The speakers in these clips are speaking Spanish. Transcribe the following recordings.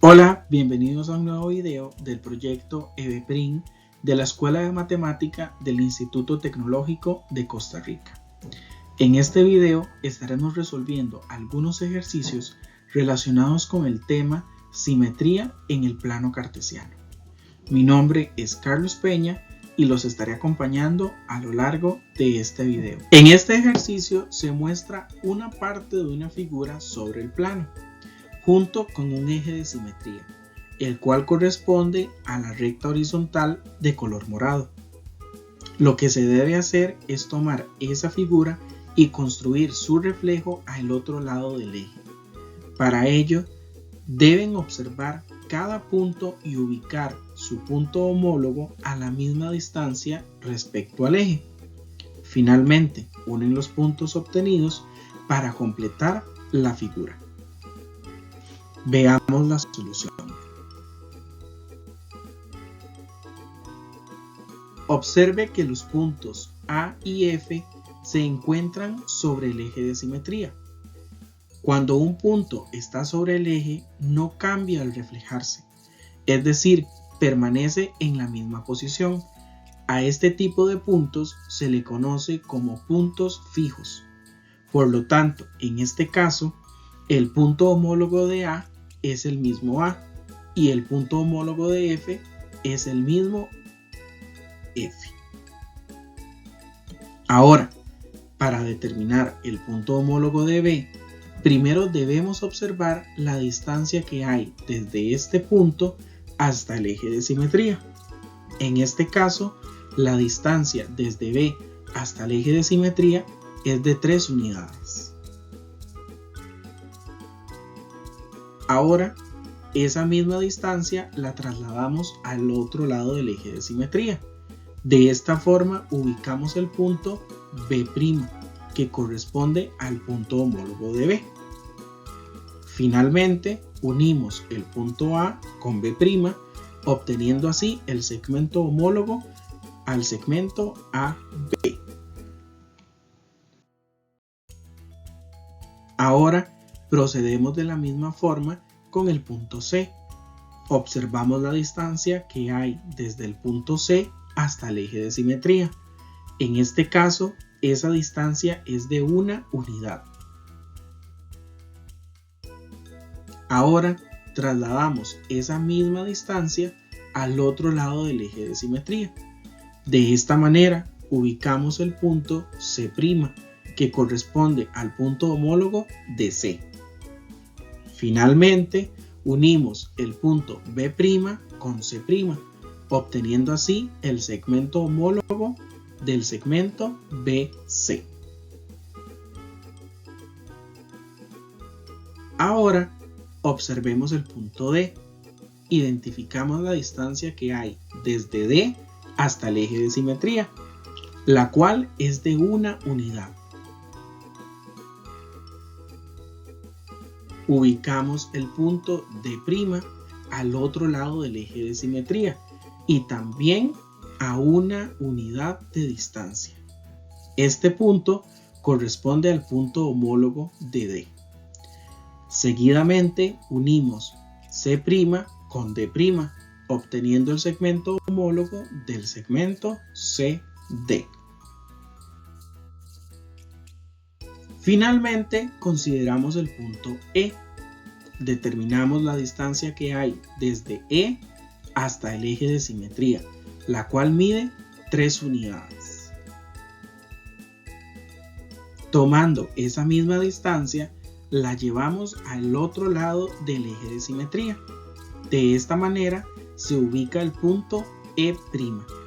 Hola, bienvenidos a un nuevo video del proyecto EBPRIN de la Escuela de Matemática del Instituto Tecnológico de Costa Rica. En este video estaremos resolviendo algunos ejercicios relacionados con el tema simetría en el plano cartesiano. Mi nombre es Carlos Peña y los estaré acompañando a lo largo de este video. En este ejercicio se muestra una parte de una figura sobre el plano, junto con un eje de simetría, el cual corresponde a la recta horizontal de color morado. Lo que se debe hacer es tomar esa figura y construir su reflejo al otro lado del eje. Para ello, deben observar cada punto y ubicar su punto homólogo a la misma distancia respecto al eje. Finalmente, unen los puntos obtenidos para completar la figura. Veamos la solución. Observe que los puntos A y F se encuentran sobre el eje de simetría. Cuando un punto está sobre el eje, no cambia al reflejarse, es decir, permanece en la misma posición. A este tipo de puntos se le conoce como puntos fijos. Por lo tanto, en este caso, el punto homólogo de A es el mismo A y el punto homólogo de F es el mismo F. Ahora, para determinar el punto homólogo de B, primero debemos observar la distancia que hay desde este punto hasta el eje de simetría. En este caso, la distancia desde B hasta el eje de simetría es de 3 unidades. Ahora, esa misma distancia la trasladamos al otro lado del eje de simetría. De esta forma ubicamos el punto B', que corresponde al punto homólogo de B. Finalmente, unimos el punto A con B', obteniendo así el segmento homólogo al segmento AB. Ahora, procedemos de la misma forma con el punto C. Observamos la distancia que hay desde el punto C hasta el eje de simetría. En este caso, esa distancia es de 1 unidad. Ahora, trasladamos esa misma distancia al otro lado del eje de simetría. De esta manera, ubicamos el punto C', que corresponde al punto homólogo de C. Finalmente, unimos el punto B' con C', obteniendo así el segmento homólogo del segmento BC. Ahora, observemos el punto D. Identificamos la distancia que hay desde D hasta el eje de simetría, la cual es de 1 unidad. Ubicamos el punto D' al otro lado del eje de simetría y también a 1 unidad de distancia. Este punto corresponde al punto homólogo de D. Seguidamente unimos C' con D', obteniendo el segmento homólogo del segmento CD. Finalmente, consideramos el punto E. Determinamos la distancia que hay desde E hasta el eje de simetría, la cual mide 3 unidades. Tomando esa misma distancia, la llevamos al otro lado del eje de simetría. De esta manera, se ubica el punto E',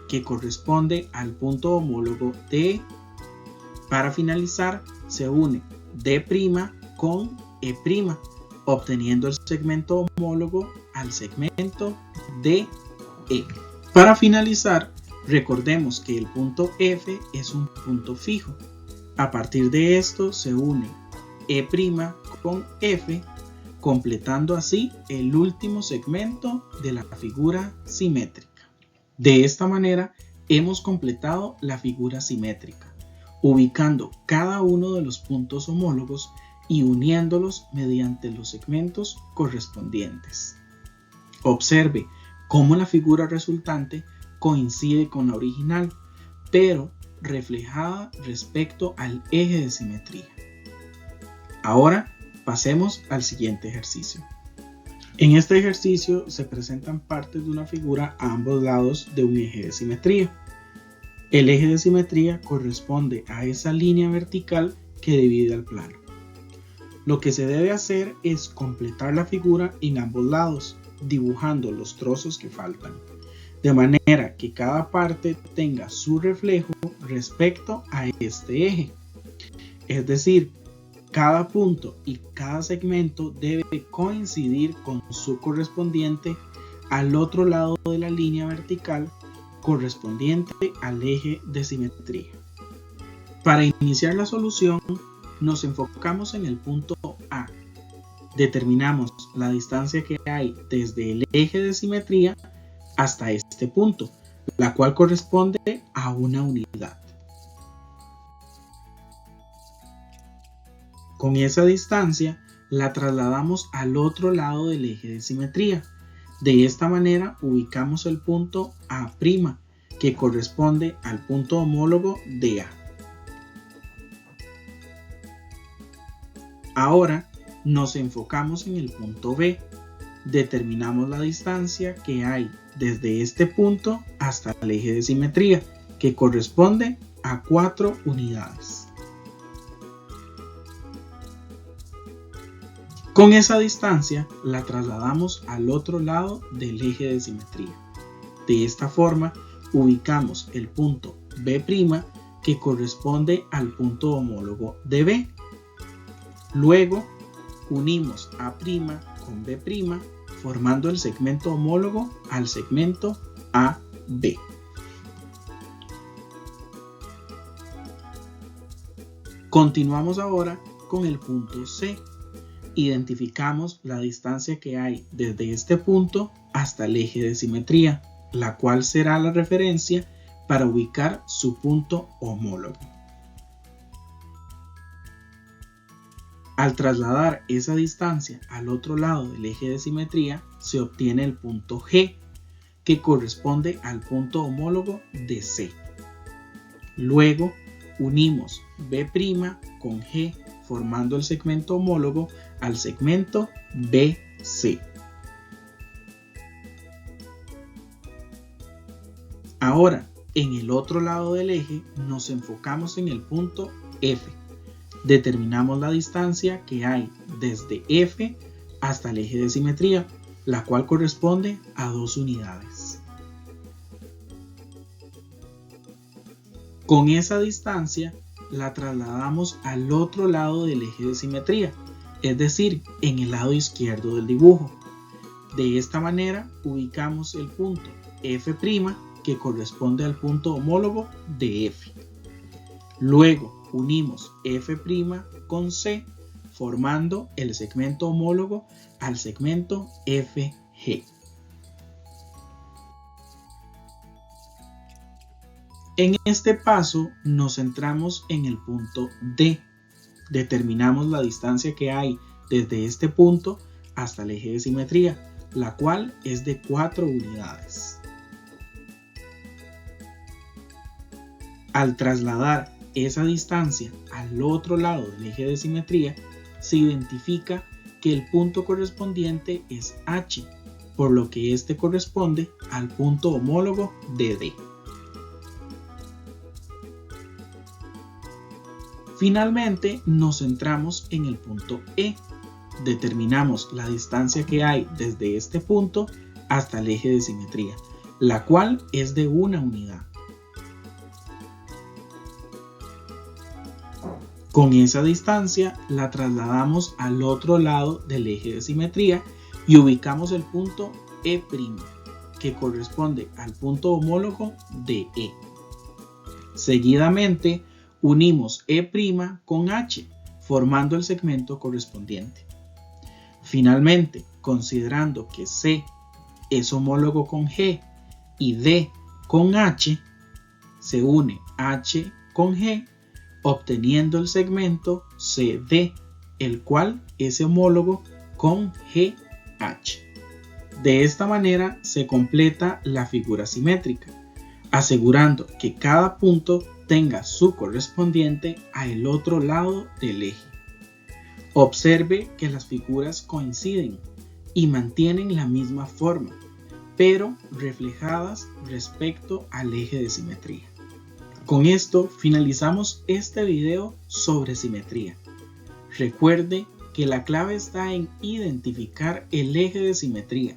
que corresponde al punto homólogo de E. Para finalizar, se une D' con E', obteniendo el segmento homólogo al segmento DE. Para finalizar, recordemos que el punto F es un punto fijo. A partir de esto se une E' con F, completando así el último segmento de la figura simétrica. De esta manera, hemos completado la figura simétrica, ubicando cada uno de los puntos homólogos y uniéndolos mediante los segmentos correspondientes. Observe cómo la figura resultante coincide con la original, pero reflejada respecto al eje de simetría. Ahora pasemos al siguiente ejercicio. En este ejercicio se presentan partes de una figura a ambos lados de un eje de simetría. El eje de simetría corresponde a esa línea vertical que divide al plano. Lo que se debe hacer es completar la figura en ambos lados, dibujando los trozos que faltan, de manera que cada parte tenga su reflejo respecto a este eje. Es decir, cada punto y cada segmento debe coincidir con su correspondiente al otro lado de la línea vertical correspondiente al eje de simetría. Para iniciar la solución, nos enfocamos en el punto A. Determinamos la distancia que hay desde el eje de simetría hasta este punto, la cual corresponde a una unidad. Con esa distancia la trasladamos al otro lado del eje de simetría. De esta manera ubicamos el punto A', que corresponde al punto homólogo de A. Ahora nos enfocamos en el punto B. Determinamos la distancia que hay desde este punto hasta el eje de simetría, que corresponde a 4 unidades. Con esa distancia la trasladamos al otro lado del eje de simetría. De esta forma ubicamos el punto B', que corresponde al punto homólogo de B. Luego unimos A' con B', formando el segmento homólogo al segmento AB. Continuamos ahora con el punto C. Identificamos la distancia que hay desde este punto hasta el eje de simetría, la cual será la referencia para ubicar su punto homólogo. Al trasladar esa distancia al otro lado del eje de simetría, se obtiene el punto G, que corresponde al punto homólogo de C. Luego unimos B' con G, formando el segmento homólogo al segmento BC. Ahora, en el otro lado del eje nos enfocamos en el punto F. Determinamos la distancia que hay desde F hasta el eje de simetría, la cual corresponde a 2 unidades. Con esa distancia la trasladamos al otro lado del eje de simetría, es decir, en el lado izquierdo del dibujo. De esta manera ubicamos el punto F', que corresponde al punto homólogo de F. Luego unimos F' con C, formando el segmento homólogo al segmento FG. En este paso nos centramos en el punto D. Determinamos la distancia que hay desde este punto hasta el eje de simetría, la cual es de 4 unidades. Al trasladar esa distancia al otro lado del eje de simetría, se identifica que el punto correspondiente es H, por lo que este corresponde al punto homólogo de D. Finalmente nos centramos en el punto E. Determinamos la distancia que hay desde este punto hasta el eje de simetría, la cual es de 1 unidad. Con esa distancia la trasladamos al otro lado del eje de simetría y ubicamos el punto E', que corresponde al punto homólogo de E. Seguidamente unimos E' con H, formando el segmento correspondiente. Finalmente, considerando que C es homólogo con G y D con H, se une H con G, obteniendo el segmento CD, el cual es homólogo con GH. De esta manera se completa la figura simétrica, asegurando que cada punto tenga su correspondiente al otro lado del eje. Observe que las figuras coinciden y mantienen la misma forma, pero reflejadas respecto al eje de simetría. Con esto finalizamos este video sobre simetría. Recuerde que la clave está en identificar el eje de simetría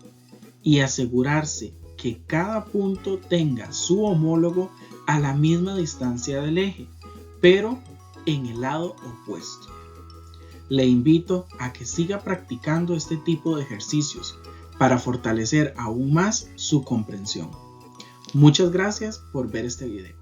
y asegurarse que cada punto tenga su homólogo a la misma distancia del eje, pero en el lado opuesto. Le invito a que siga practicando este tipo de ejercicios para fortalecer aún más su comprensión. Muchas gracias por ver este video.